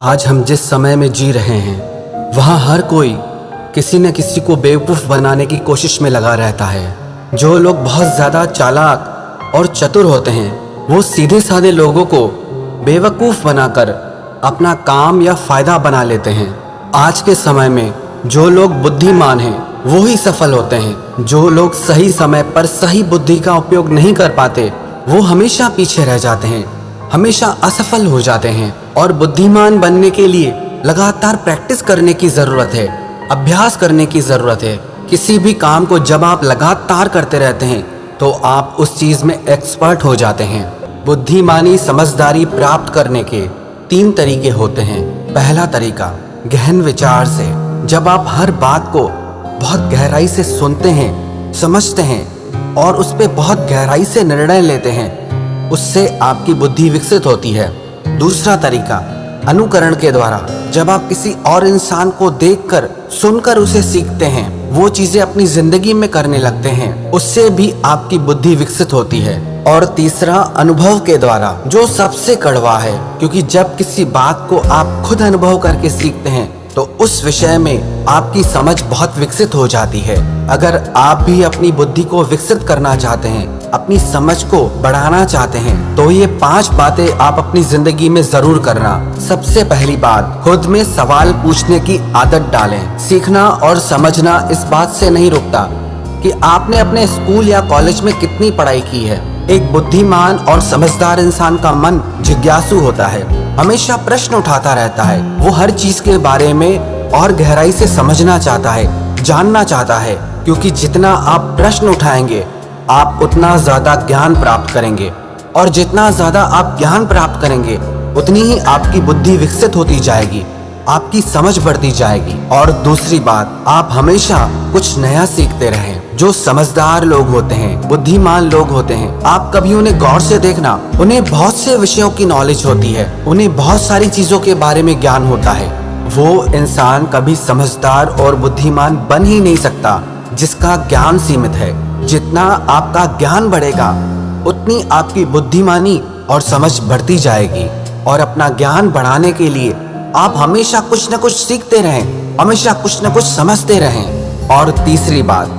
आज हम जिस समय में जी रहे हैं वहाँ हर कोई किसी न किसी को बेवकूफ़ बनाने की कोशिश में लगा रहता है। जो लोग बहुत ज़्यादा चालाक और चतुर होते हैं वो सीधे साधे लोगों को बेवकूफ़ बनाकर अपना काम या फ़ायदा बना लेते हैं। आज के समय में जो लोग बुद्धिमान हैं वो ही सफल होते हैं। जो लोग सही समय पर सही बुद्धि का उपयोग नहीं कर पाते वो हमेशा पीछे रह जाते हैं, हमेशा असफल हो जाते हैं। और बुद्धिमान बनने के लिए लगातार प्रैक्टिस करने की ज़रूरत है, अभ्यास करने की ज़रूरत है। किसी भी काम को जब आप लगातार करते रहते हैं तो आप उस चीज़ में एक्सपर्ट हो जाते हैं। बुद्धिमानी समझदारी प्राप्त करने के 3 तरीके होते हैं। पहला तरीका गहन विचार से। जब आप हर बात को बहुत गहराई से सुनते हैं, समझते हैं और उस पर बहुत गहराई से निर्णय लेते हैं, उससे आपकी बुद्धि विकसित होती है। दूसरा तरीका अनुकरण के द्वारा। जब आप किसी और इंसान को देखकर सुनकर उसे सीखते हैं, वो चीजें अपनी जिंदगी में करने लगते हैं, उससे भी आपकी बुद्धि विकसित होती है। और तीसरा अनुभव के द्वारा, जो सबसे कड़वा है, क्योंकि जब किसी बात को आप खुद अनुभव करके सीखते हैं तो उस विषय में आपकी समझ बहुत विकसित हो जाती है। अगर आप भी अपनी बुद्धि को विकसित करना चाहते हैं, अपनी समझ को बढ़ाना चाहते हैं, तो ये 5 बातें आप अपनी जिंदगी में जरूर करना। सबसे पहली बात, खुद में सवाल पूछने की आदत डालें। सीखना और समझना इस बात से नहीं रुकता कि आपने अपने स्कूल या कॉलेज में कितनी पढ़ाई की है। एक बुद्धिमान और समझदार इंसान का मन जिज्ञासु होता है, हमेशा प्रश्न उठाता रहता है। वो हर चीज के बारे में और गहराई से समझना चाहता है, जानना चाहता है, क्योंकि जितना आप प्रश्न उठाएंगे आप उतना ज्यादा ज्ञान प्राप्त करेंगे, और जितना ज्यादा आप ज्ञान प्राप्त करेंगे उतनी ही आपकी बुद्धि विकसित होती जाएगी, आपकी समझ बढ़ती जाएगी। और दूसरी बात, आप हमेशा कुछ नया सीखते रहें। जो समझदार लोग होते हैं, बुद्धिमान लोग होते हैं, आप कभी उन्हें गौर से देखना, उन्हें बहुत से विषयों की नॉलेज होती है, उन्हें बहुत सारी चीजों के बारे में ज्ञान होता है। वो इंसान कभी समझदार और बुद्धिमान बन ही नहीं सकता जिसका ज्ञान सीमित है। जितना आपका ज्ञान बढ़ेगा उतनी आपकी बुद्धिमानी और समझ बढ़ती जाएगी। और अपना ज्ञान बढ़ाने के लिए आप हमेशा कुछ न कुछ सीखते रहें, हमेशा कुछ न कुछ समझते रहें। और तीसरी बात,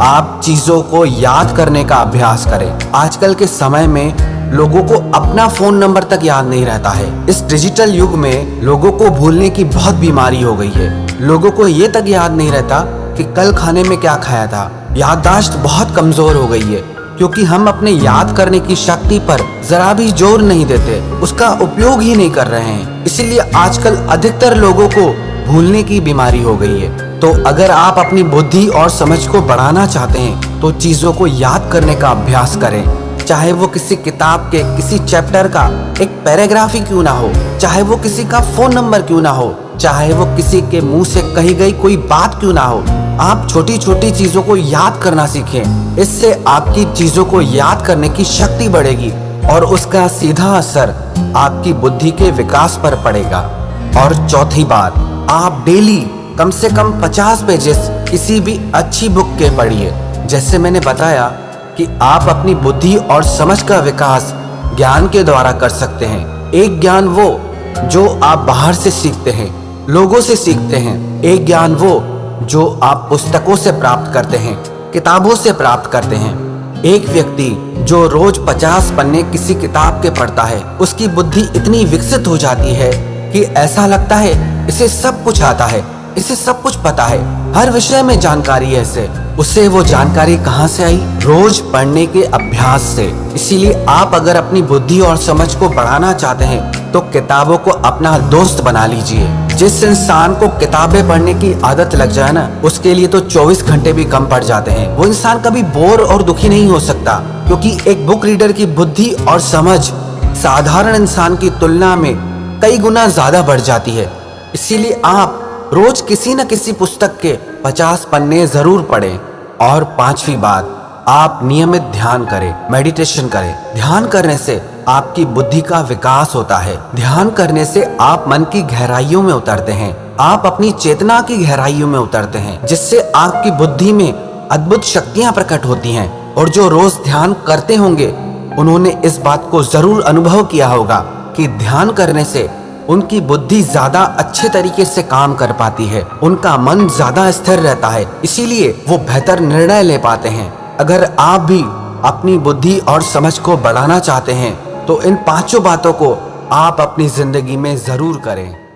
आप चीजों को याद करने का अभ्यास करें। आजकल के समय में लोगों को अपना फोन नंबर तक याद नहीं रहता है। इस डिजिटल युग में लोगों को भूलने की बहुत बीमारी हो गई है। लोगों को ये तक याद नहीं रहता कि कल खाने में क्या खाया था। याददाश्त बहुत कमजोर हो गई है, क्योंकि हम अपने याद करने की शक्ति पर जरा भी जोर नहीं देते, उसका उपयोग ही नहीं कर रहे हैं। इसीलिए आजकल अधिकतर लोगों को भूलने की बीमारी हो गई है। तो अगर आप अपनी बुद्धि और समझ को बढ़ाना चाहते हैं तो चीजों को याद करने का अभ्यास करें। चाहे वो किसी किताब के किसी चैप्टर का एक पैराग्राफ ही क्यों ना हो, चाहे वो किसी का फोन नंबर क्यों ना हो, चाहे वो किसी के मुंह से कही गई कोई बात क्यों ना हो, आप छोटी छोटी चीजों को याद करना सीखें। इससे आपकी चीजों को याद करने की शक्ति बढ़ेगी और उसका सीधा असर आपकी बुद्धि के विकास पर पड़ेगा। और चौथी बात, आप डेली कम से कम 50 पेजेस किसी भी अच्छी बुक के पढ़िए। जैसे मैंने बताया कि आप अपनी बुद्धि और समझ का विकास ज्ञान के द्वारा कर सकते हैं। एक ज्ञान वो जो आप बाहर से सीखते हैं, लोगों से सीखते हैं। एक ज्ञान वो जो आप पुस्तकों से प्राप्त करते हैं, किताबों से प्राप्त करते हैं। एक व्यक्ति जो रोज 50 पन्ने किसी किताब के पढ़ता है, उसकी बुद्धि इतनी विकसित हो जाती है कि ऐसा लगता है इसे सब कुछ आता है, इसे सब कुछ पता है, हर विषय में जानकारी है इसे। उसे वो जानकारी कहाँ से आई? रोज पढ़ने के अभ्यास से। इसीलिए आप अगर अपनी बुद्धि और समझ को बढ़ाना चाहते हैं तो किताबों को अपना दोस्त बना लीजिए। जिस इंसान को किताबें पढ़ने की आदत लग जाए ना, उसके लिए तो 24 घंटे भी कम पड़ जाते हैं। वो इंसान कभी बोर और दुखी नहीं हो सकता, क्योंकि एक बुक रीडर की बुद्धि और समझ साधारण इंसान की तुलना में कई गुना ज्यादा बढ़ जाती है। इसीलिए आप रोज किसी न किसी पुस्तक के 50 पन्ने जरूर पढ़ें। और 5वीं बात, आप नियमित ध्यान करें, मेडिटेशन करें। ध्यान करने से आपकी बुद्धि का विकास होता है। ध्यान करने से आप मन की गहराइयों में उतरते हैं, आप अपनी चेतना की गहराइयों में उतरते हैं, जिससे आपकी बुद्धि में अद्भुत शक्तियां प्रकट होती हैं। और जो रोज ध्यान करते होंगे उन्होंने इस बात को जरूर अनुभव किया होगा कि ध्यान करने से उनकी बुद्धि ज्यादा अच्छे तरीके से काम कर पाती है, उनका मन ज्यादा स्थिर रहता है, इसीलिए वो बेहतर निर्णय ले पाते हैं। अगर आप भी अपनी बुद्धि और समझ को बढ़ाना चाहते हैं तो इन 5 बातों को आप अपनी जिंदगी में जरूर करें।